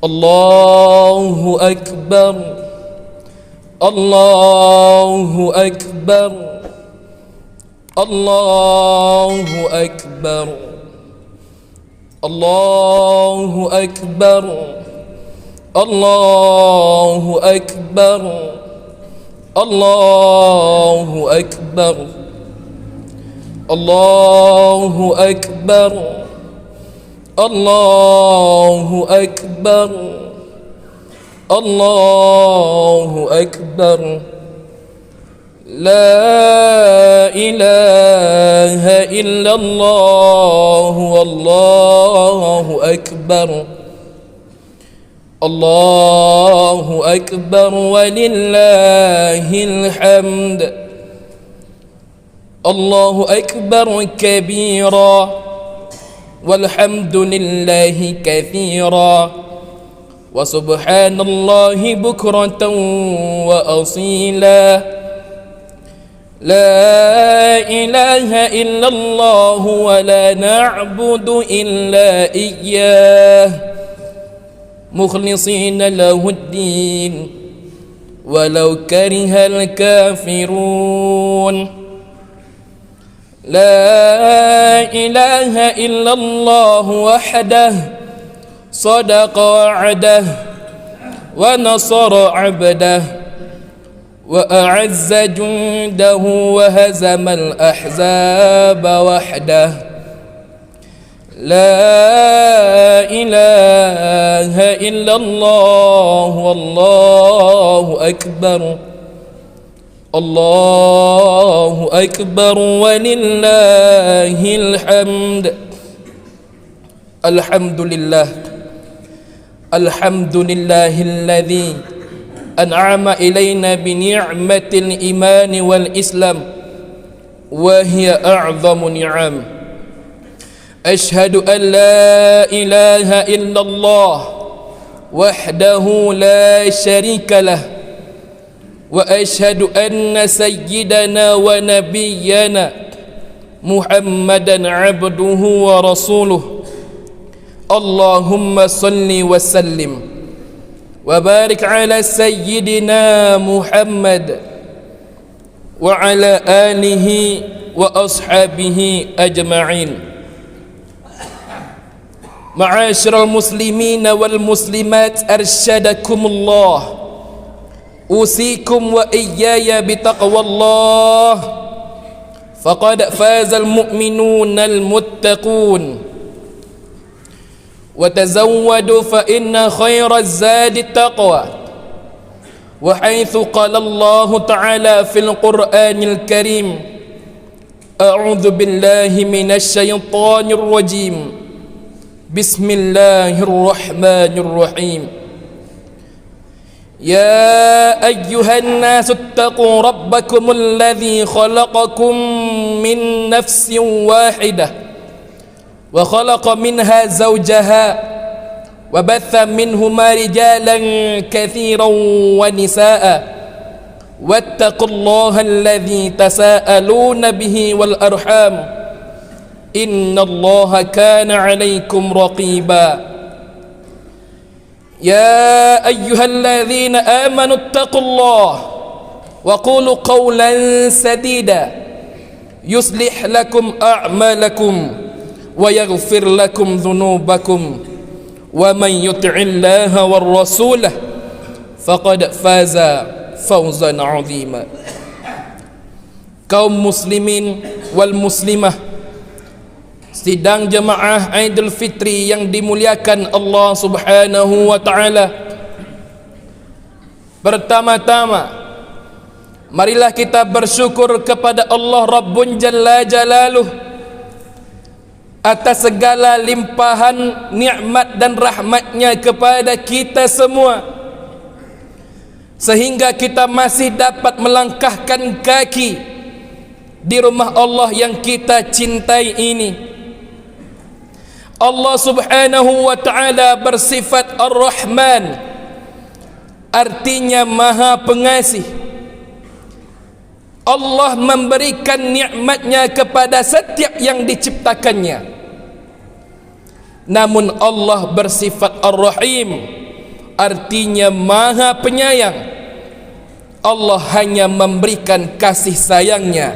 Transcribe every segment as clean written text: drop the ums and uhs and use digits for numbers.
الله أكبر الله أكبر الله أكبر الله أكبر الله أكبر الله أكبر الله أكبر الله أكبر الله أكبر لا إله إلا الله والله أكبر الله أكبر ولله الحمد الله أكبر كبيرا والحمد لله كثيرا وسبحان الله بكرة وأصيلا لا إله إلا الله ولا نعبد إلا إياه مخلصين له الدين ولو كره الكافرون لا إله إلا الله وحده صدق وعده ونصر عبده وأعز جنده وهزم الأحزاب وحده لا إله إلا الله والله أكبر الله أكبر ولله الحمد الحمد لله الحمد لله الذي أنعم إلينا بنعمة الإيمان والإسلام وهي أعظم نعم أشهد أن لا إله إلا الله وحده لا شريك له وأشهد أن سيدنا ونبينا محمدا عبده ورسوله اللهم صل وسلم وبارك على سيدنا محمد وعلى آله وأصحابه أجمعين معاشر المسلمين والمسلمات أرشدكم الله أوصيكم وإياي بتقوى الله فقد فاز المؤمنون المتقون وتزودوا فإن خير الزاد التقوى وحيث قال الله تعالى في القرآن الكريم أعوذ بالله من الشيطان الرجيم بسم الله الرحمن الرحيم يا أيها الناس اتقوا ربكم الذي خلقكم من نفس واحدة وخلق منها زوجها وبث منهما رجالا كثيرا ونساء واتقوا الله الذي تساءلون به والأرحام إن الله كان عليكم رقيبا يا أيها الذين آمنوا اتقوا الله وقولوا قولا سديدا يصلح لكم أعمالكم ويغفر لكم ذنوبكم ومن يطع الله والرسول فقد فاز فوزا عظيما. Kaum muslimin wal muslimah, sidang jemaah Idul Fitri yang dimuliakan Allah Subhanahu wa taala. Pertama-tama, marilah kita bersyukur kepada Allah Rabbun Jalla Jalaluh atas segala limpahan nikmat dan rahmatnya kepada kita semua, sehingga kita masih dapat melangkahkan kaki di rumah Allah yang kita cintai ini. Allah Subhanahu wa ta'ala bersifat Ar-Rahman, artinya Maha Pengasih. Allah memberikan nikmatnya kepada setiap yang diciptakannya. Namun Allah bersifat Ar-Rahim, artinya Maha Penyayang. Allah hanya memberikan kasih sayangnya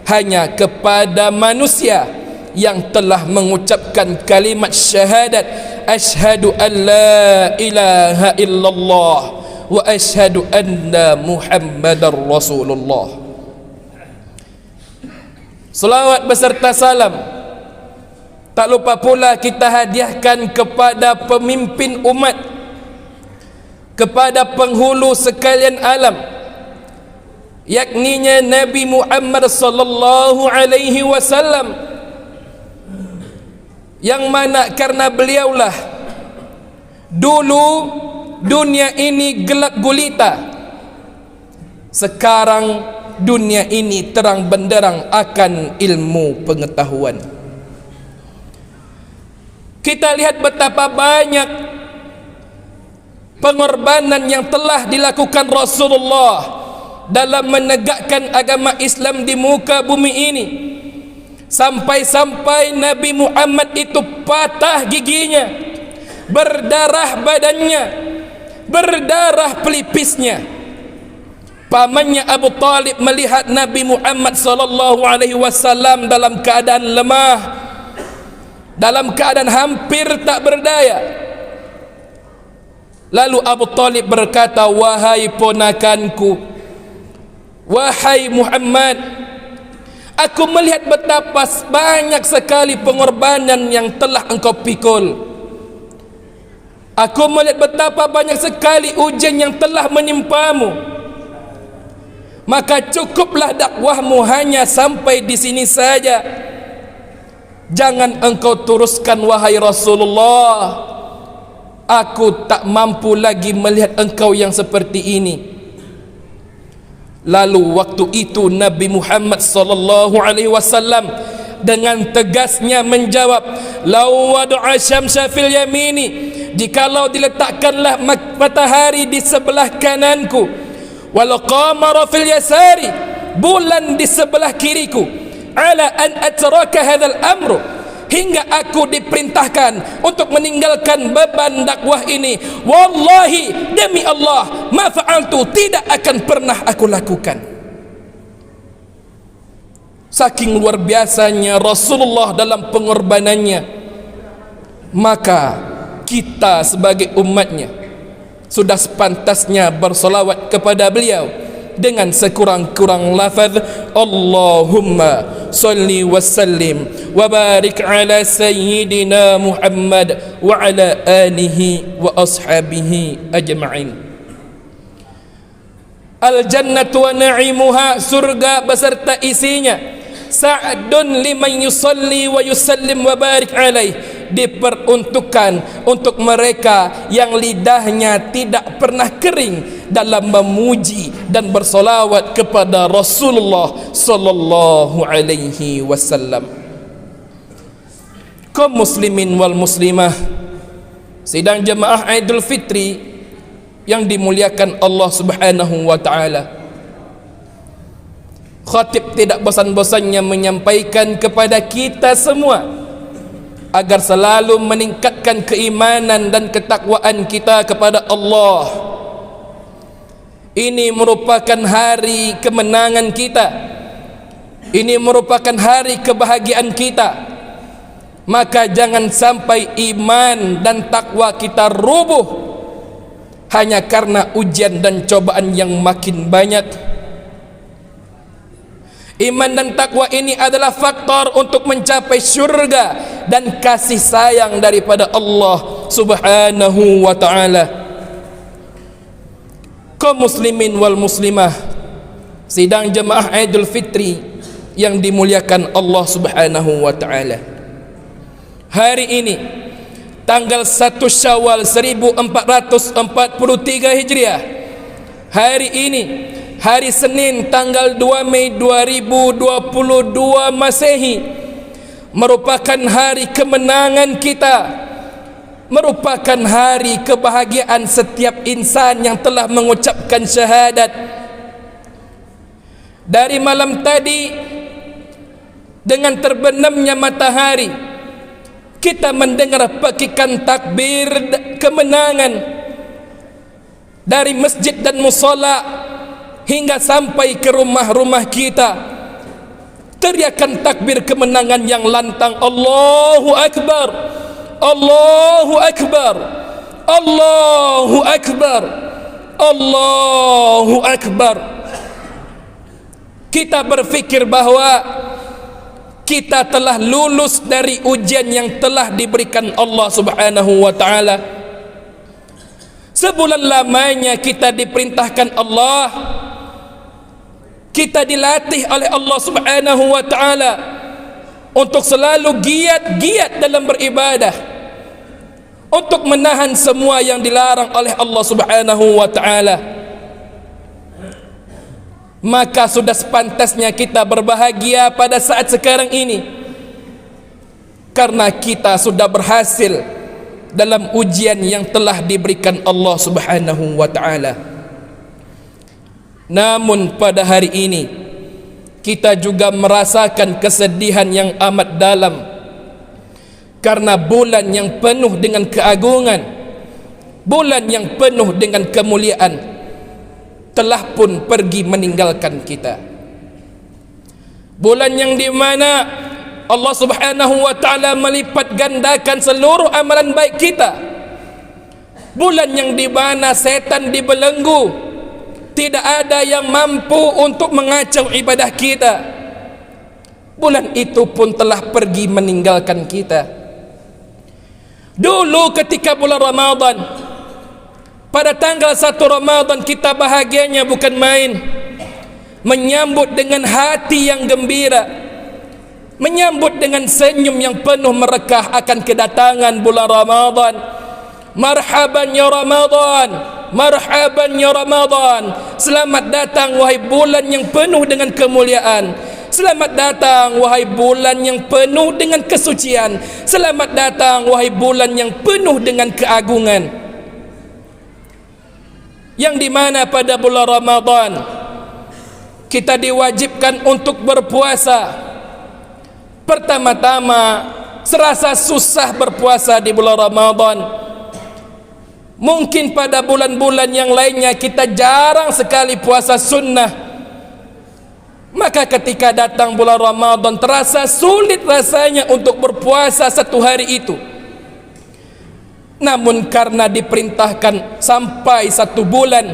hanya kepada manusia yang telah mengucapkan kalimat syahadat, asyhadu an la ilaha illallah wa asyhadu anna Muhammadar Rasulullah. Selawat beserta salam tak lupa pula kita hadiahkan kepada pemimpin umat, kepada penghulu sekalian alam, yakninya Nabi Muhammad sallallahu alaihi wasallam, yang mana karena beliaulah dulu dunia ini gelap gulita, sekarang dunia ini terang benderang akan ilmu pengetahuan. Kita lihat betapa banyak pengorbanan yang telah dilakukan Rasulullah dalam menegakkan agama Islam di muka bumi ini, sampai-sampai Nabi Muhammad itu patah giginya, berdarah badannya, berdarah pelipisnya. Pamannya Abu Talib melihat Nabi Muhammad sallallahu alaihi wasallam dalam keadaan lemah, dalam keadaan hampir tak berdaya. Lalu Abu Talib berkata, wahai ponakanku, wahai Muhammad, aku melihat betapa banyak sekali pengorbanan yang telah engkau pikul. Aku melihat betapa banyak sekali ujian yang telah menimpamu. Maka cukuplah dakwahmu hanya sampai di sini saja. Jangan engkau teruskan wahai Rasulullah. Aku tak mampu lagi melihat engkau yang seperti ini. Lalu waktu itu Nabi Muhammad sallallahu alaihi wasallam dengan tegasnya menjawab, "Law wada'a syamsa fil yamini." Jikalau diletakkanlah matahari di sebelah kananku, wal qamara fil yasari, bulan di sebelah kiriku, ala an atraka hadzal amru, hingga aku diperintahkan untuk meninggalkan beban dakwah ini, wallahi, demi Allah, ma fa'altu, tidak akan pernah aku lakukan. Saking luar biasanya Rasulullah dalam pengorbanannya, maka kita sebagai umatnya sudah sepantasnya bersolawat kepada beliau dengan sekurang-kurang lafaz Allahumma salli wa sallim wa barik ala sayyidina Muhammad wa ala alihi wa ashabihi ajma'in. Al-jannatu wa na'imuha, surga beserta isinya, sa'dun liman yusalli wa yusallim wa barik alaih, diperuntukkan untuk mereka yang lidahnya tidak pernah kering dalam memuji dan bersolawat kepada Rasulullah sallallahu alaihi wasallam. Kaum muslimin wal muslimah, sidang jemaah Idul Fitri yang dimuliakan Allah Subhanahu wa taala, khatib tidak bosan-bosannya menyampaikan kepada kita semua agar selalu meningkatkan keimanan dan ketakwaan kita kepada Allah. Ini merupakan hari kemenangan kita, ini merupakan hari kebahagiaan kita. Maka jangan sampai iman dan takwa kita rubuh hanya karena ujian dan cobaan yang makin banyak. Iman dan takwa ini adalah faktor untuk mencapai syurga dan kasih sayang daripada Allah Subhanahu wa ta'ala. Kaum muslimin wal muslimah, sidang jemaah Idul Fitri yang dimuliakan Allah Subhanahu wa ta'ala, hari ini tanggal 1 Syawal 1443 Hijriah, hari ini hari Senin tanggal 2 Mei 2022 Masehi, merupakan hari kemenangan kita, merupakan hari kebahagiaan setiap insan yang telah mengucapkan syahadat. Dari malam tadi, dengan terbenamnya matahari, kita mendengar pekikan takbir kemenangan, dari masjid dan musala hingga sampai ke rumah-rumah kita, teriakan takbir kemenangan yang lantang, Allahu Akbar, Allahu Akbar, Allahu Akbar, Allahu Akbar. Kita berfikir bahawa kita telah lulus dari ujian yang telah diberikan Allah Subhanahu wa ta'ala. Sebulan lamanya kita diperintahkan Allah, kita dilatih oleh Allah Subhanahu wa ta'ala untuk selalu giat dalam beribadah, untuk menahan semua yang dilarang oleh Allah Subhanahu wa ta'ala. Maka sudah sepantasnya kita berbahagia pada saat sekarang ini, karena kita sudah berhasil dalam ujian yang telah diberikan Allah Subhanahu wa ta'ala. Namun pada hari ini kita juga merasakan kesedihan yang amat dalam, karena bulan yang penuh dengan keagungan, bulan yang penuh dengan kemuliaan telah pun pergi meninggalkan kita. Bulan yang di mana Allah Subhanahu wa ta'ala melipat gandakan seluruh amalan baik kita. Bulan yang di mana setan dibelenggu, tidak ada yang mampu untuk mengacau ibadah kita. Bulan itu pun telah pergi meninggalkan kita. Dulu ketika bulan Ramadan, pada tanggal 1 Ramadan, kita bahagianya bukan main, menyambut dengan hati yang gembira, menyambut dengan senyum yang penuh merekah akan kedatangan bulan Ramadan. Marhaban ya Ramadan, marhaban ya Ramadan, selamat datang wahai bulan yang penuh dengan kemuliaan, selamat datang wahai bulan yang penuh dengan kesucian, selamat datang wahai bulan yang penuh dengan keagungan. Yang dimana pada bulan Ramadan kita diwajibkan untuk berpuasa. Pertama-tama serasa susah berpuasa di bulan Ramadan. Mungkin pada bulan-bulan yang lainnya kita jarang sekali puasa sunnah. Maka ketika datang bulan Ramadan terasa sulit rasanya untuk berpuasa satu hari itu. Namun karena diperintahkan sampai 1 bulan,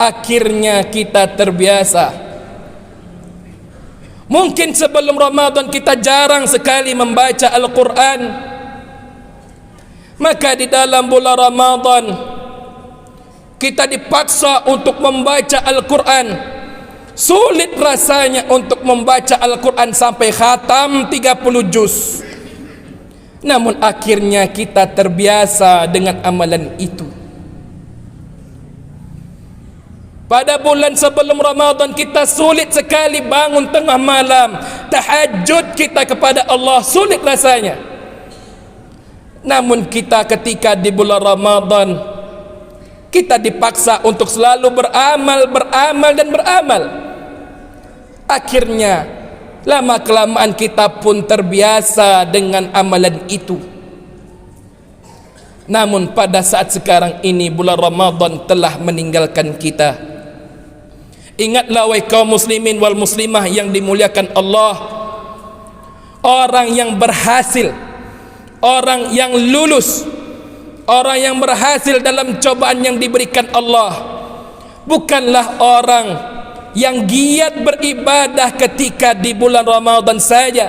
akhirnya kita terbiasa. Mungkin sebelum Ramadan kita jarang sekali membaca Al-Quran, maka di dalam bulan Ramadan kita dipaksa untuk membaca Al-Quran. Sulit rasanya untuk membaca Al-Quran sampai khatam 30 juz. Namun akhirnya kita terbiasa dengan amalan itu. Pada bulan sebelum Ramadan kita sulit sekali bangun tengah malam, tahajud kita kepada Allah sulit rasanya. Namun kita ketika di bulan Ramadan kita dipaksa untuk selalu beramal dan beramal. Akhirnya lama-kelamaan kita pun terbiasa dengan amalan itu. Namun pada saat sekarang ini bulan Ramadan telah meninggalkan kita. Ingatlah wahai kaum muslimin wal muslimah yang dimuliakan Allah, orang yang berhasil, orang yang lulus, orang yang berhasil dalam cobaan yang diberikan Allah, bukanlah orang yang giat beribadah ketika di bulan Ramadan saja,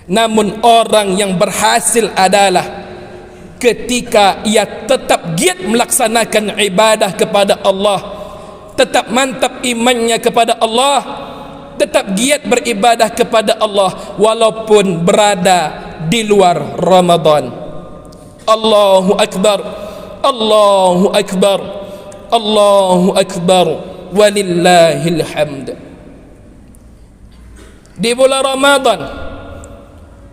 namun orang yang berhasil adalah ketika ia tetap giat melaksanakan ibadah kepada Allah, tetap mantap imannya kepada Allah, tetap giat beribadah kepada Allah walaupun berada di luar Ramadan. Allahu Akbar, Allahu Akbar, Allahu Akbar, walillahil hamd. Di bulan Ramadan,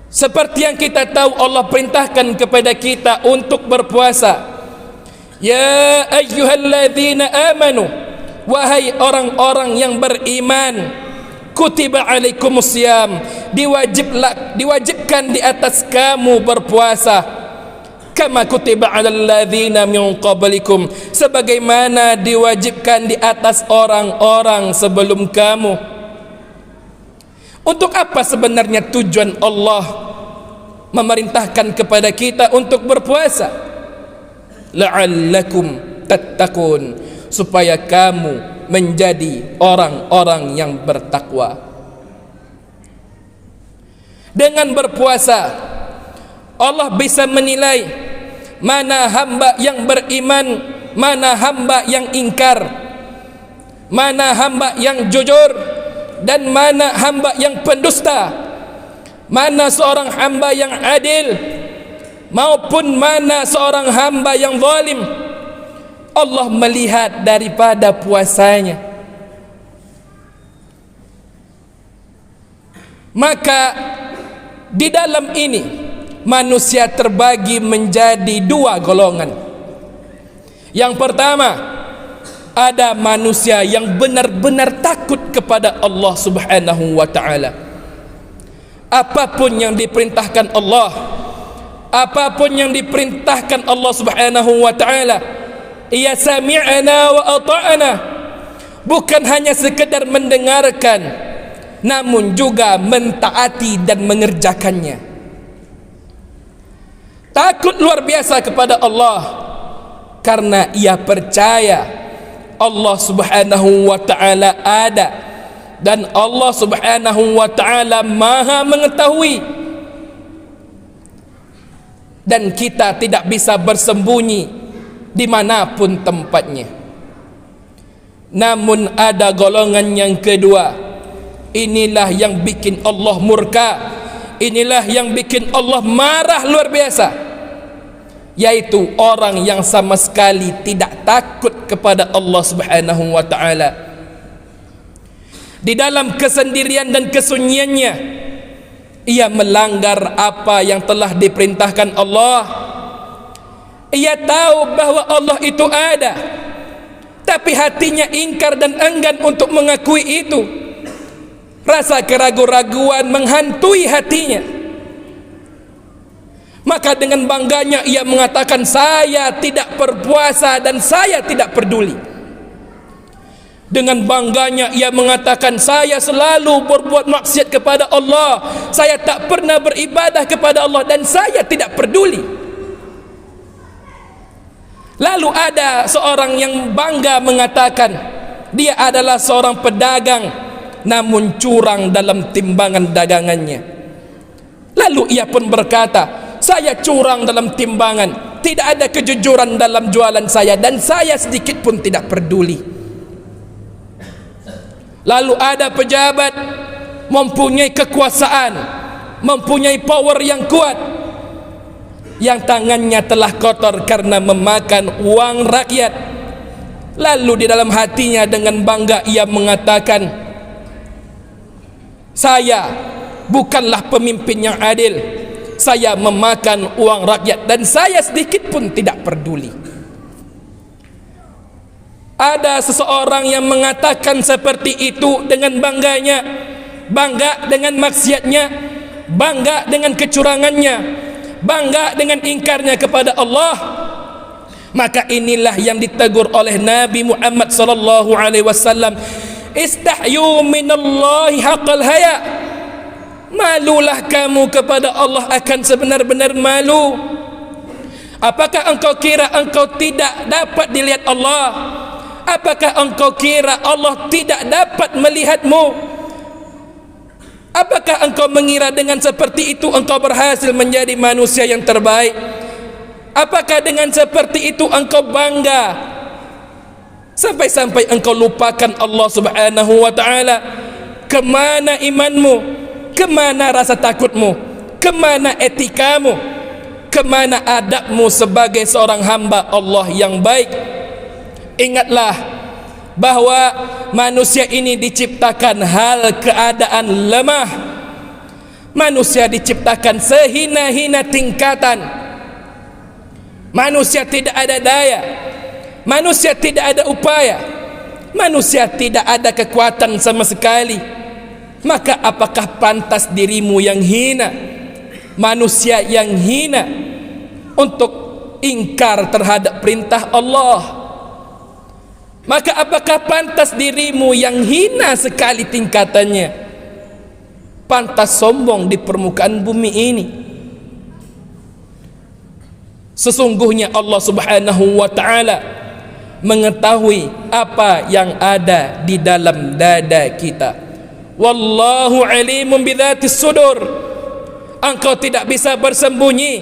seperti yang kita tahu, Allah perintahkan kepada kita untuk berpuasa. Ya ayyuhalladzina amanu, wahai orang-orang yang beriman, kutiba alaikumusiyam, diwajibkan di atas kamu berpuasa. kama kutiba 'alal ladzina min qablikum, sebagaimana diwajibkan di atas orang-orang sebelum kamu. Untuk apa sebenarnya tujuan Allah memerintahkan kepada kita untuk berpuasa? La'allakum tattaqun, supaya kamu menjadi orang-orang yang bertakwa. Dengan berpuasa Allah bisa menilai mana hamba yang beriman, mana hamba yang ingkar, mana hamba yang jujur, dan mana hamba yang pendusta, mana seorang hamba yang adil, maupun mana seorang hamba yang zalim. Allah melihat daripada puasanya. Maka di dalam ini manusia terbagi menjadi dua golongan. Yang pertama, ada manusia yang benar-benar takut kepada Allah Subhanahu wa ta'ala. Apapun yang diperintahkan Allah, apapun yang diperintahkan Allah Subhanahu wa ta'ala, ia sami'na wa ata'na, bukan hanya sekedar mendengarkan, namun juga mentaati dan mengerjakannya. Takut luar biasa kepada Allah karena ia percaya Allah Subhanahu wa ta'ala ada, dan Allah Subhanahu wa ta'ala maha mengetahui, dan kita tidak bisa bersembunyi dimanapun tempatnya. Namun ada golongan yang kedua, inilah yang bikin Allah murka, inilah yang bikin Allah marah luar biasa, yaitu orang yang sama sekali tidak takut kepada Allah Subhanahu wa ta'ala. Di dalam kesendirian dan kesunyiannya, ia melanggar apa yang telah diperintahkan Allah. Ia tahu bahwa Allah itu ada, tapi hatinya ingkar dan enggan untuk mengakui itu. Rasa keraguan-raguan menghantui hatinya. Maka dengan bangganya ia mengatakan, saya tidak berpuasa dan saya tidak peduli. Dengan bangganya ia mengatakan, saya selalu berbuat maksiat kepada Allah, saya tak pernah beribadah kepada Allah, dan saya tidak peduli. Lalu ada seorang yang bangga mengatakan dia adalah seorang pedagang, namun curang dalam timbangan dagangannya. Lalu ia pun berkata, saya curang dalam timbangan, tidak ada kejujuran dalam jualan saya, dan saya sedikit pun tidak peduli. Lalu ada pejabat mempunyai kekuasaan, mempunyai power yang kuat, yang tangannya telah kotor karena memakan uang rakyat. Lalu di dalam hatinya dengan bangga ia mengatakan, saya bukanlah pemimpin yang adil, saya memakan uang rakyat dan saya sedikit pun tidak peduli. Ada seseorang yang mengatakan seperti itu dengan bangganya, bangga dengan maksiatnya, bangga dengan kecurangannya, bangga dengan ingkarnya kepada Allah. Maka inilah yang ditegur oleh Nabi Muhammad sallallahu alaihi wasallam, istahyu minallahi haqqal haya. Malulah kamu kepada Allah akan sebenar-benar malu. Apakah engkau kira engkau tidak dapat dilihat Allah? Apakah engkau kira Allah tidak dapat melihatmu? Apakah engkau mengira dengan seperti itu engkau berhasil menjadi manusia yang terbaik? Apakah dengan seperti itu engkau bangga sampai-sampai engkau lupakan Allah Subhanahu wa ta'ala? Kemana imanmu? Kemana rasa takutmu? Kemana etikamu? Kemana adabmu sebagai seorang hamba Allah yang baik? Ingatlah bahwa manusia ini diciptakan hal keadaan lemah. Manusia diciptakan sehina-hina tingkatan. Manusia tidak ada daya, manusia tidak ada upaya, manusia tidak ada kekuatan sama sekali. Maka apakah pantas dirimu yang hina, manusia yang hina, untuk ingkar terhadap perintah Allah. Maka apakah pantas dirimu yang hina sekali tingkatannya pantas sombong di permukaan bumi ini? Sesungguhnya Allah Subhanahu wa ta'ala mengetahui apa yang ada di dalam dada kita. Wallahu alimun bidzatis sudur. Engkau tidak bisa bersembunyi,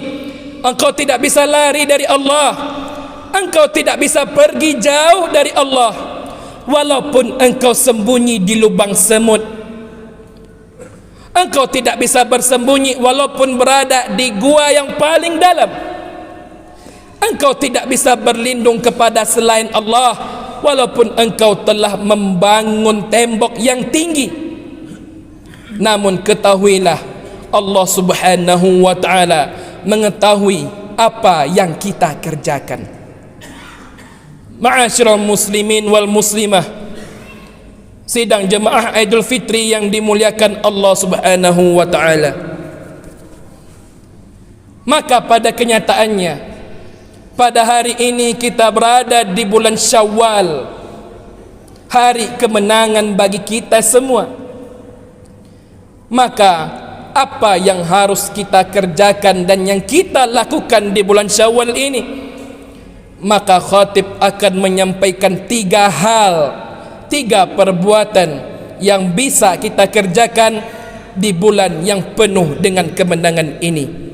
engkau tidak bisa lari dari Allah, engkau tidak bisa pergi jauh dari Allah walaupun engkau sembunyi di lubang semut. Engkau tidak bisa bersembunyi walaupun berada di gua yang paling dalam. Engkau tidak bisa berlindung kepada selain Allah walaupun engkau telah membangun tembok yang tinggi. Namun ketahuilah, Allah Subhanahu wa ta'ala mengetahui apa yang kita kerjakan. Ma'asyiral muslimin wal muslimah, sidang jemaah Idul Fitri yang dimuliakan Allah Subhanahu wa ta'ala. Maka pada kenyataannya, pada hari ini kita berada di bulan Syawal, hari kemenangan bagi kita semua. Maka apa yang harus kita kerjakan dan yang kita lakukan di bulan Syawal ini? Maka khatib akan menyampaikan 3 hal, 3 perbuatan yang bisa kita kerjakan di bulan yang penuh dengan kemenangan ini.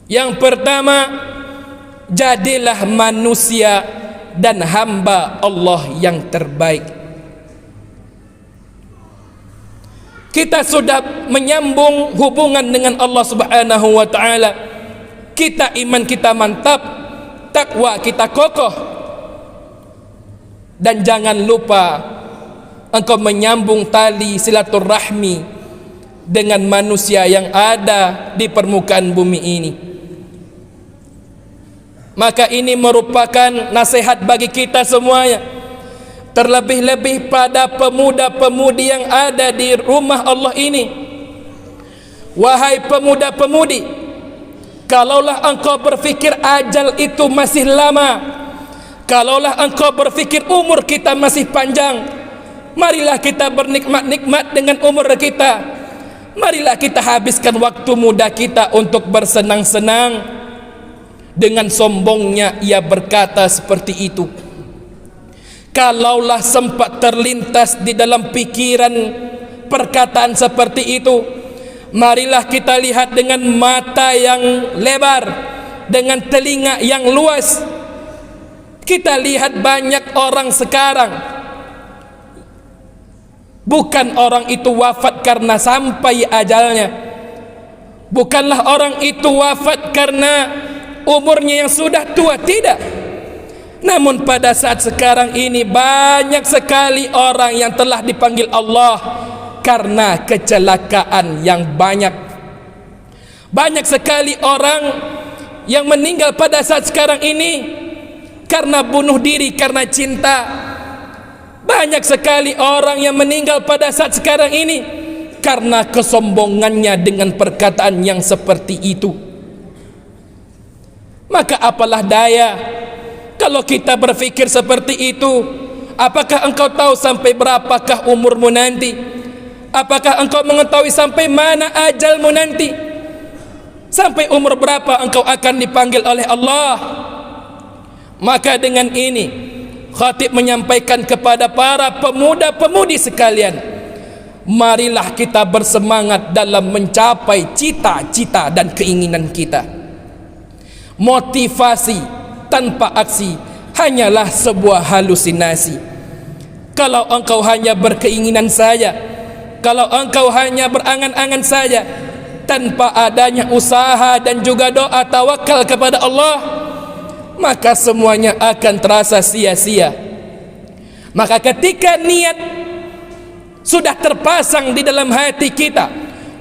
Yang pertama, jadilah manusia dan hamba Allah yang terbaik. Kita sudah menyambung hubungan dengan Allah Subhanahu wa ta'ala. Kita iman kita mantap, takwa kita kokoh. Dan jangan lupa engkau menyambung tali silaturahmi dengan manusia yang ada di permukaan bumi ini. Maka ini merupakan nasihat bagi kita semuanya, terlebih-lebih pada pemuda-pemudi yang ada di rumah Allah ini. Wahai pemuda-pemudi, kalaulah engkau berfikir ajal itu masih lama, kalaulah engkau berfikir umur kita masih panjang, marilah kita bernikmat-nikmat dengan umur kita. Marilah kita habiskan waktu muda kita untuk bersenang-senang. Dengan sombongnya ia berkata seperti itu. Kalaulah sempat terlintas di dalam pikiran perkataan seperti itu, marilah kita lihat dengan mata yang lebar, dengan telinga yang luas. Kita lihat banyak orang sekarang, bukan orang itu wafat karena sampai ajalnya, bukanlah orang itu wafat karena umurnya yang sudah tua, tidak. Namun pada saat sekarang ini banyak sekali orang yang telah dipanggil Allah karena kecelakaan yang banyak. Banyak sekali orang yang meninggal pada saat sekarang ini karena bunuh diri, karena cinta. Banyak sekali orang yang meninggal pada saat sekarang ini karena kesombongannya dengan perkataan yang seperti itu. Maka apalah daya kalau kita berfikir seperti itu? Apakah engkau tahu sampai berapakah umurmu nanti? Apakah engkau mengetahui sampai mana ajalmu nanti? Sampai umur berapa engkau akan dipanggil oleh Allah? Maka dengan ini khatib menyampaikan kepada para pemuda-pemudi sekalian, marilah kita bersemangat dalam mencapai cita-cita dan keinginan kita. Motivasi tanpa aksi hanyalah sebuah halusinasi. Kalau engkau hanya berkeinginan saja, kalau engkau hanya berangan-angan saja, tanpa adanya usaha dan juga doa tawakal kepada Allah, maka semuanya akan terasa sia-sia. Maka ketika niat sudah terpasang di dalam hati kita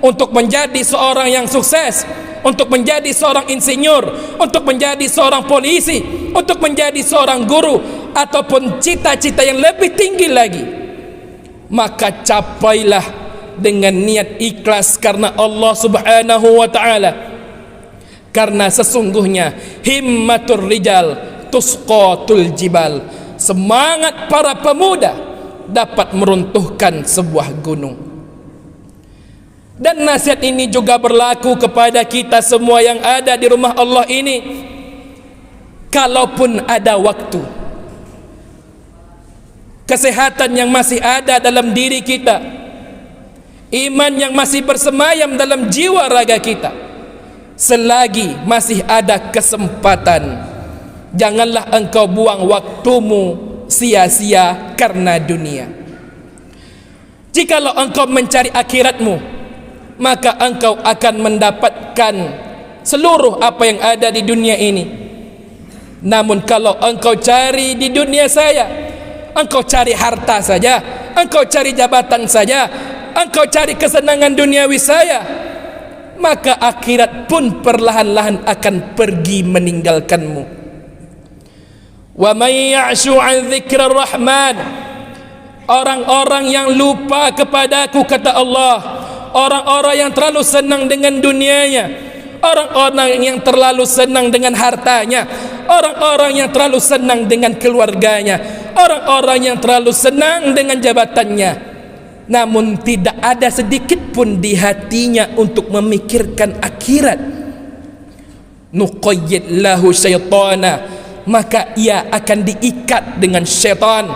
untuk menjadi seorang yang sukses, untuk menjadi seorang insinyur, untuk menjadi seorang polisi, untuk menjadi seorang guru, ataupun cita-cita yang lebih tinggi lagi, maka capailah dengan niat ikhlas karena Allah Subhanahu wa ta'ala. karena sesungguhnya himmatur rijal tusqatul jibal, semangat para pemuda dapat meruntuhkan sebuah gunung. Dan nasihat ini juga berlaku kepada kita semua yang ada di rumah Allah ini. Kalaupun ada waktu, kesehatan yang masih ada dalam diri kita, iman yang masih bersemayam dalam jiwa raga kita, selagi masih ada kesempatan, janganlah engkau buang waktumu sia-sia karena dunia. Jikalau engkau mencari akhiratmu, maka engkau akan mendapatkan seluruh apa yang ada di dunia ini. Namun kalau engkau cari di dunia saya, engkau cari harta saja, engkau cari jabatan saja, engkau cari kesenangan duniawi saya, maka akhirat pun perlahan-lahan akan pergi meninggalkanmu. Wa may ya'shu 'an dzikrir rahman, orang-orang yang lupa kepadaku, kata Allah, orang-orang yang terlalu senang dengan dunianya, orang-orang yang terlalu senang dengan hartanya, orang-orang yang terlalu senang dengan keluarganya, orang-orang yang terlalu senang dengan jabatannya, namun tidak ada sedikit pun di hatinya untuk memikirkan akhirat. Nuqayyid lahu syaitana, maka ia akan diikat dengan syaitan.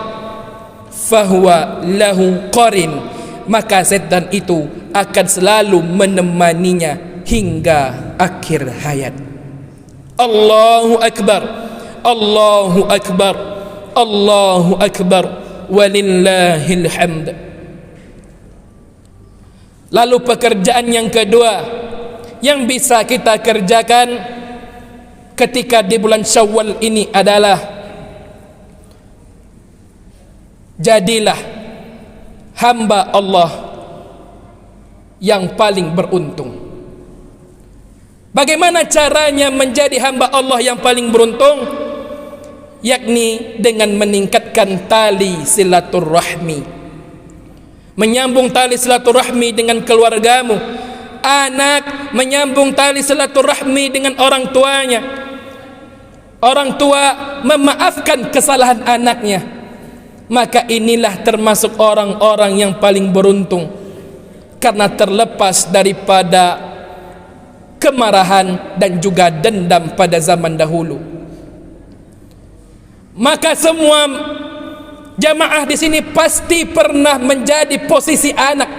Fahuwa lahu qarin, maka setan itu akan selalu menemaninya hingga akhir hayat. Allahu Akbar, Allahu Akbar, Allahu Akbar, walillahil hamd. Lalu pekerjaan yang kedua yang bisa kita kerjakan ketika di bulan Syawal ini adalah jadilah hamba Allah yang paling beruntung. Bagaimana caranya menjadi hamba Allah yang paling beruntung? Yakni dengan meningkatkan tali silaturahmi, menyambung tali silaturahmi dengan keluargamu. Anak menyambung tali silaturahmi dengan orang tuanya. Orang tua memaafkan kesalahan anaknya. Maka inilah termasuk orang-orang yang paling beruntung, karena terlepas daripada kemarahan dan juga dendam pada zaman dahulu. Maka semua jamaah di sini pasti pernah menjadi posisi anak.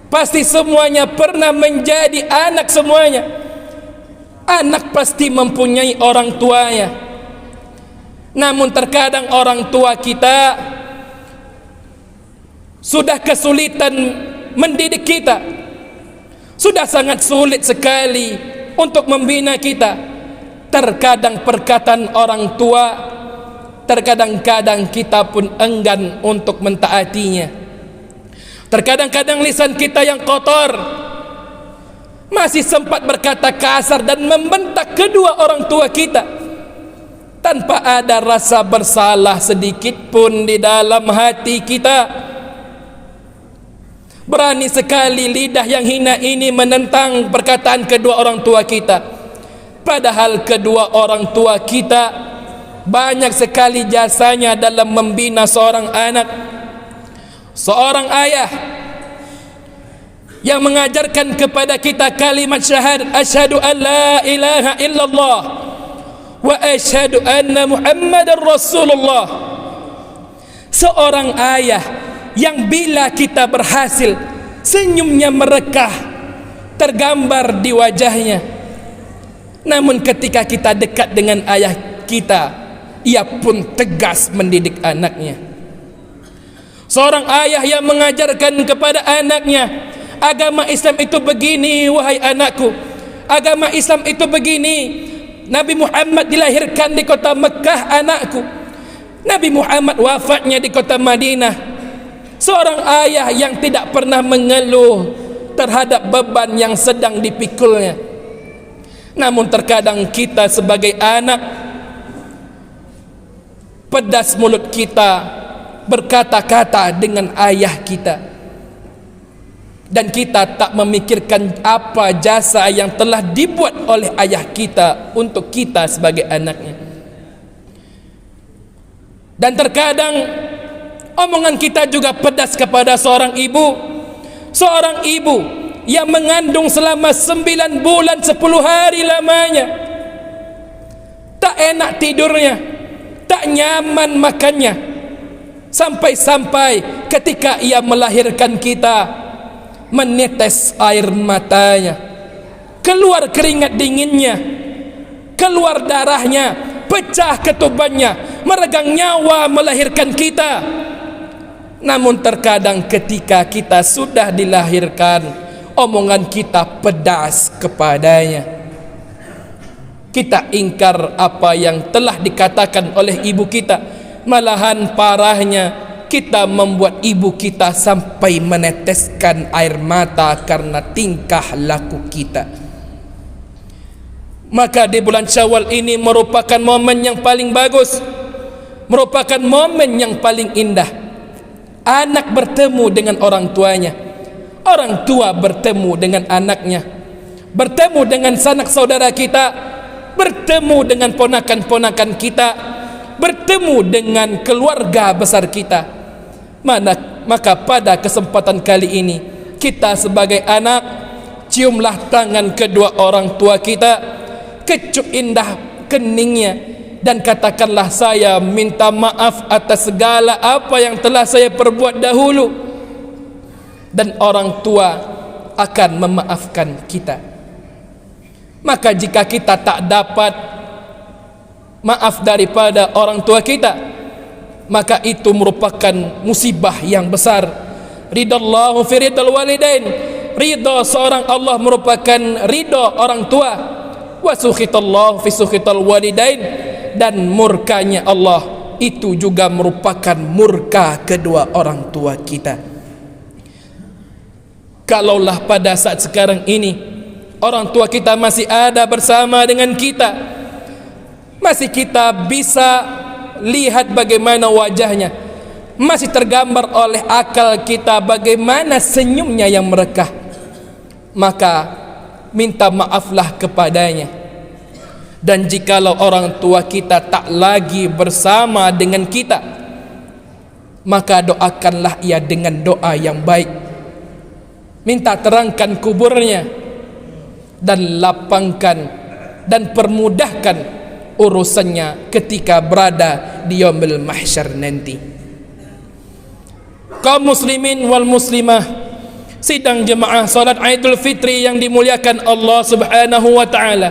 Pasti semuanya pernah menjadi anak semuanya. Anak pasti mempunyai orang tuanya. Namun terkadang orang tua kita sudah kesulitan mendidik kita. Sudah sangat sulit sekali untuk membina kita. Terkadang perkataan orang tua, terkadang-kadang kita pun enggan untuk mentaatinya. Terkadang-kadang lisan kita yang kotor, masih sempat berkata kasar dan membentak kedua orang tua kita, tanpa ada rasa bersalah sedikit pun di dalam hati kita. Berani sekali lidah yang hina ini menentang perkataan kedua orang tua kita, padahal kedua orang tua kita banyak sekali jasanya dalam membina seorang anak. Seorang ayah yang mengajarkan kepada kita kalimat syahadat, asyhadu an la ilaha illallah wa asyhadu anna muhammadar rasulullah. Seorang ayah yang bila kita berhasil, senyumnya merekah tergambar di wajahnya. Namun ketika kita dekat dengan ayah kita, ia pun tegas mendidik anaknya. Seorang ayah yang mengajarkan kepada anaknya, agama Islam itu begini wahai anakku, agama Islam itu begini. Nabi Muhammad dilahirkan di kota Mekah anakku, Nabi Muhammad wafatnya di kota Madinah. Seorang ayah yang tidak pernah mengeluh terhadap beban yang sedang dipikulnya. Namun terkadang kita sebagai anak, pedas mulut kita berkata-kata dengan ayah kita. dan kita tak memikirkan apa jasa yang telah dibuat oleh ayah kita untuk kita sebagai anaknya. Dan terkadang omongan kita juga pedas kepada seorang ibu yang mengandung selama 9 bulan 10 hari lamanya. Tak enak tidurnya, tak nyaman makannya, sampai-sampai ketika ia melahirkan kita, menetes air matanya, keluar keringat dinginnya, keluar darahnya, pecah ketubannya, meregang nyawa melahirkan kita. Namun terkadang ketika kita sudah dilahirkan, omongan kita pedas kepadanya. Kita ingkar apa yang telah dikatakan oleh ibu kita. Malahan parahnya, kita membuat ibu kita sampai meneteskan air mata karena tingkah laku kita. Maka di bulan Syawal ini merupakan momen yang paling bagus, merupakan momen yang paling indah. Anak bertemu dengan orang tuanya, orang tua bertemu dengan anaknya, bertemu dengan sanak saudara kita, bertemu dengan ponakan-ponakan kita, bertemu dengan keluarga besar kita. Maka pada kesempatan kali ini, kita sebagai anak, ciumlah tangan kedua orang tua kita, kecup indah keningnya, dan katakanlah, saya minta maaf atas segala apa yang telah saya perbuat dahulu. Dan orang tua akan memaafkan kita. Maka jika kita tak dapat maaf daripada orang tua kita, maka itu merupakan musibah yang besar. Ridallahu fi ridal walidain, ridha seorang Allah merupakan ridha orang tua. Wa sukhitallahu fi sukhital walidain, dan murkanya Allah itu juga merupakan murka kedua orang tua kita. Kalaulah pada saat sekarang ini orang tua kita masih ada bersama dengan kita, masih kita bisa lihat bagaimana wajahnya, masih tergambar oleh akal kita bagaimana senyumnya yang merekah, maka minta maaflah kepadanya. Dan jikalau orang tua kita tak lagi bersama dengan kita, maka doakanlah ia dengan doa yang baik. Minta terangkan kuburnya, dan lapangkan dan permudahkan urusannya ketika berada di yaumil mahsyar nanti. Kaum muslimin wal muslimah, sidang jemaah salat Idul Fitri yang dimuliakan Allah Subhanahu wa taala.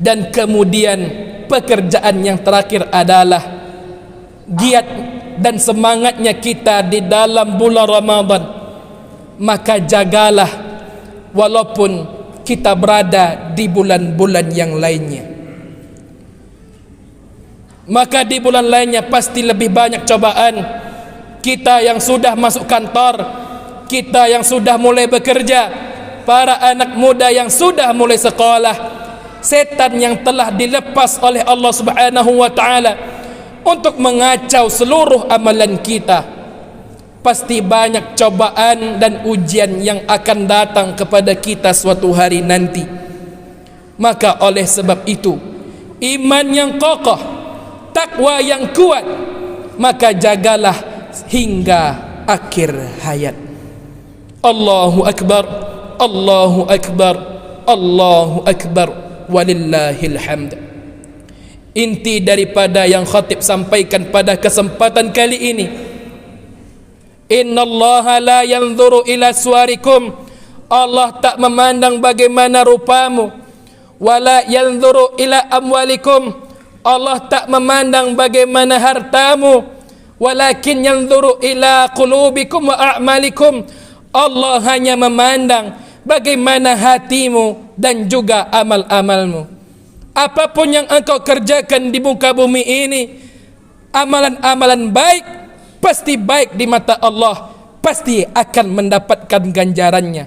Dan kemudian pekerjaan yang terakhir adalah giat dan semangatnya kita di dalam bulan Ramadan. Maka jagalah walaupun kita berada di bulan-bulan yang lainnya. Maka di bulan lainnya pasti lebih banyak cobaan. Kita yang sudah masuk kantor, kita yang sudah mulai bekerja, para anak muda yang sudah mulai sekolah, setan yang telah dilepas oleh Allah Subhanahu wa taala untuk mengacau seluruh amalan kita. Pasti banyak cobaan dan ujian yang akan datang kepada kita suatu hari nanti. Maka oleh sebab itu, iman yang kokoh, takwa yang kuat, maka jagalah hingga akhir hayat. Allahu akbar, Allahu akbar, Allahu akbar, walillahil hamd. Inti daripada yang khatib sampaikan pada kesempatan kali ini, innallaha la yanzuru ila suwarikum, Allah tak memandang bagaimana rupamu, wala yanzuru ila amwalikum, Allah tak memandang bagaimana hartamu, walakin yanzuru ila qulubikum wa a'malikum, Allah hanya memandang bagaimana hatimu dan juga amal-amalmu. Apapun yang engkau kerjakan di muka bumi ini, amalan-amalan baik pasti baik di mata Allah, pasti akan mendapatkan ganjarannya.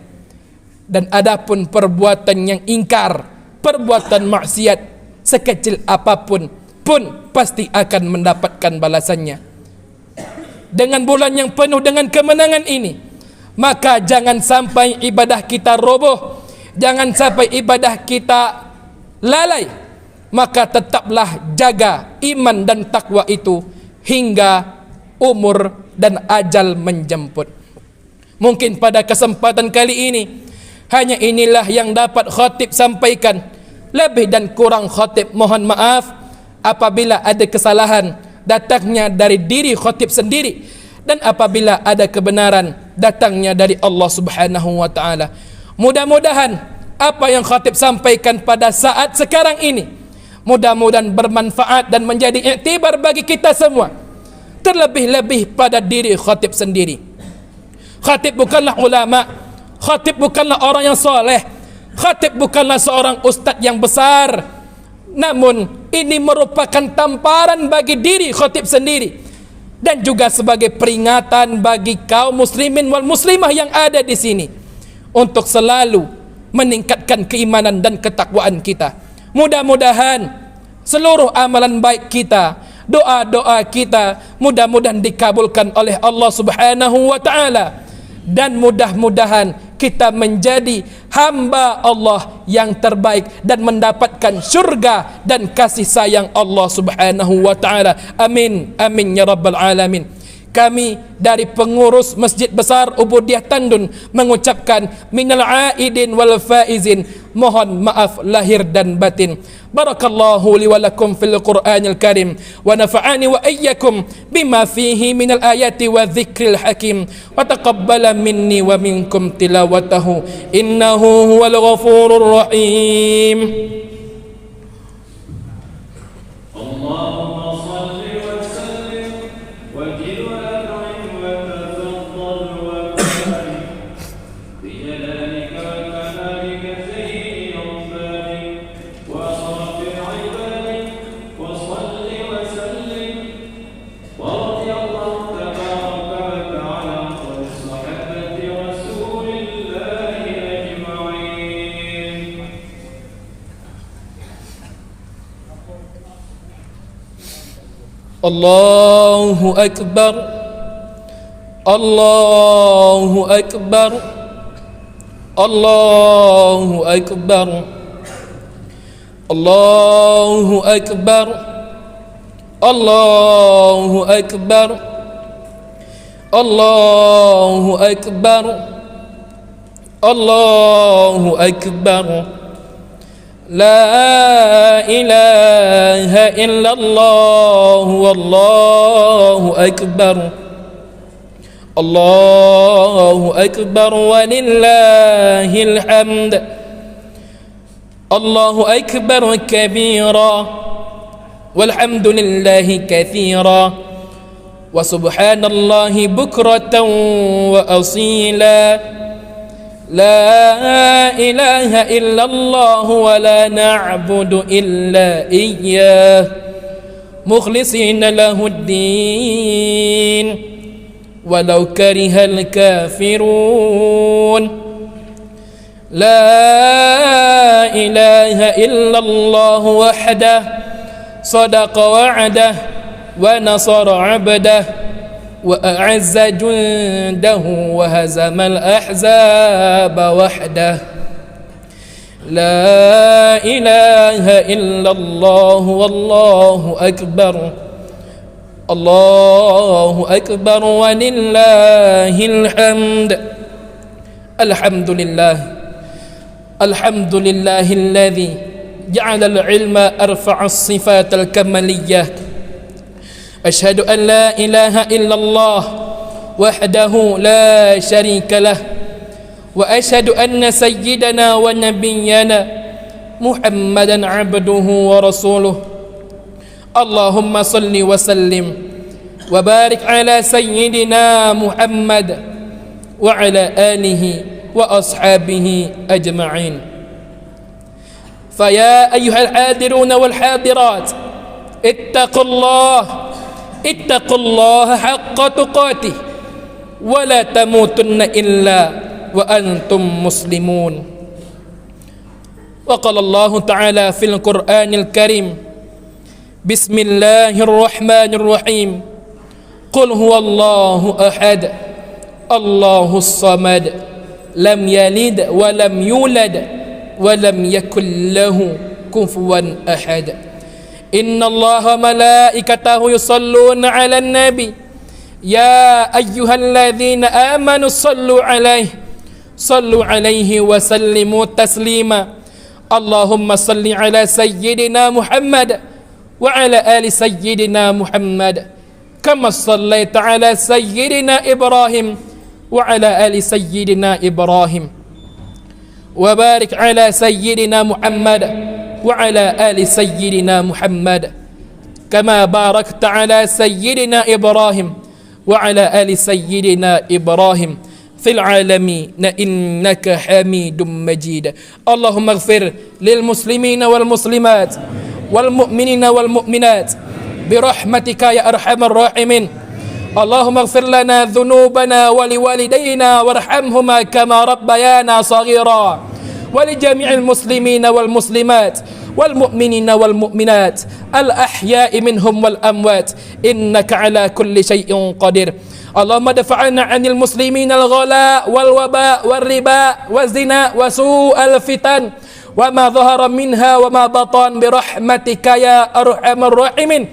Dan adapun perbuatan yang ingkar, perbuatan maksiat sekecil apapun pun pasti akan mendapatkan balasannya. Dengan bulan yang penuh dengan kemenangan ini, maka jangan sampai ibadah kita roboh, jangan sampai ibadah kita lalai. Maka tetaplah jaga iman dan takwa itu hingga umur dan ajal menjemput. Mungkin pada kesempatan kali ini hanya inilah yang dapat khatib sampaikan. Lebih dan kurang khatib mohon maaf apabila ada kesalahan datangnya dari diri khatib sendiri, dan apabila ada kebenaran datangnya dari Allah Subhanahu wa taala. Mudah-mudahan apa yang khatib sampaikan pada saat sekarang ini mudah-mudahan bermanfaat dan menjadi iktibar bagi kita semua. Terlebih-lebih pada diri khatib sendiri. Khatib bukanlah ulama, khatib bukanlah orang yang soleh, khatib bukanlah seorang ustaz yang besar. Namun ini merupakan tamparan bagi diri khatib sendiri, dan juga sebagai peringatan bagi kaum muslimin wal muslimah yang ada di sini untuk selalu meningkatkan keimanan dan ketakwaan kita. Mudah-mudahan seluruh amalan baik kita, doa-doa kita mudah-mudahan dikabulkan oleh Allah Subhanahu wa taala, dan mudah-mudahan kita menjadi hamba Allah yang terbaik dan mendapatkan syurga dan kasih sayang Allah Subhanahu wa taala. Amin amin ya rabbal alamin. Kami dari pengurus Masjid Besar Ubudiyah Tandun mengucapkan minal aidin wal faizin, mohon maaf lahir dan batin. Barakallahu li wa lakum fil Qur'anil Karim wa nafa'ani wa iyyakum bima fihi minal ayati wa dzikril hakim wa taqabbala minni wa minkum tilawatahu innahu huwal ghafurur rahim. Allahumma shalli wa sallim wa jil wa akrim wa tafaddal wa karim bi jalalika wa kamalika sayyidi rabbani wa sharfi ibadi wa salli wa sallim wa radiyallahu tabaraka wa ta'ala an sahabati rasulillahi ajma'in. Allahu Akbar, Allahu Akbar, Allahu Akbar, Allahu Akbar, Allahu Akbar, Allahu Akbar, Allahu Akbar. La ilaha illallah wallahu akbar. Allahu akbar walillahil hamd. Allahu akbar kabira walhamdulillahi katsira wa subhanallahi bukratan wa asila. La ilaha illallah wa la na'budu illa iyyah mukhlisina lahuddin walau karihal kafirun. La ilaha illallah wahdah sadaqa wa'dah wa nasara 'abdah wa a'azza jundahu wa hazamal ahzaba wahdah. La ilaha illallah wallahu akbar. Allahu akbar walillahil hamd. Alhamdulillah, alhamdulillahilladzi ja'ala al-ilma arfa'a as-sifat al-kamaliyyah. أشهد أن لا إله إلا الله وحده لا شريك له وأشهد أن سيدنا ونبينا محمدا عبده ورسوله. اللهم صل وسلم وبارك على سيدنا محمد وعلى آله وأصحابه أجمعين. فيا أيها الحاضرون والحاضرات اتقوا الله، اتقوا الله حق تقاته ولا تموتن إلا وأنتم مسلمون. وقال الله تعالى في القرآن الكريم بسم الله الرحمن الرحيم قل هو الله أحد Allahus samad, lam yalid wa lam yulad wa lam yakul lahu kufuwan ahad. Inna Allaha malaikatahu yusalluna 'alan nabi ya ayyuhalladzina amanu sallu 'alaihi wa sallimu taslima. Allahumma salli 'ala sayyidina Muhammad wa 'ala ali sayyidina Muhammad kama sallaita 'ala sayyidina Ibrahim wa 'ala ali sayyidina Ibrahim wa barik 'ala sayyidina Muhammad wa 'ala ali sayyidina Muhammad kama barakta 'ala sayyidina Ibrahim wa 'ala ali sayyidina Ibrahim fil alamin innaka hamidum majid. Allahumma ighfir lil muslimina wal muslimat wal mu'minina wal mu'minat birahmatika ya arhamar rahimin. Allahumma ighfir lana dhunubana wa liwalidayna warhamhuma kama rabbayana saghira wa li jami'il muslimina wal muslimat wal mu'minina wal mu'minat al ahya'i minhum wal amwat innaka ala kulli shay'in qadir. Allahumma dafa'na 'anil muslimin al-ghala wal waba wal riba waz zina wa su'al fitan wa ma dhahara minha wa ma batan bi rahmatika ya arhamar rahimin.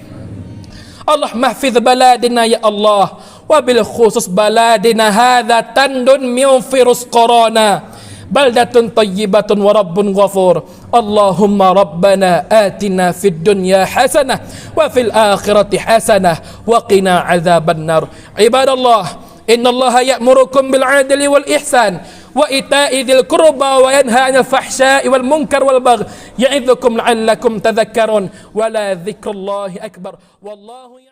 Allahumma hafidh baladina ya Allah wa bil khusus baladina hadha tandun min virus corona baldatun tayyibatun wa rabbun ghafur. Allahumma rabbana atina fid dunya hasanah wa fil akhirati hasanah wa qina adzaban nar. Ibadallah, innallaha ya'murukum bil 'adli wal ihsan wa ita'i dzil qurba wa yanha 'anil fahsya'i wal munkar wal baghi ya'idzukum la'allakum tadhakkarun wa la dzikrullahi akbar wallahu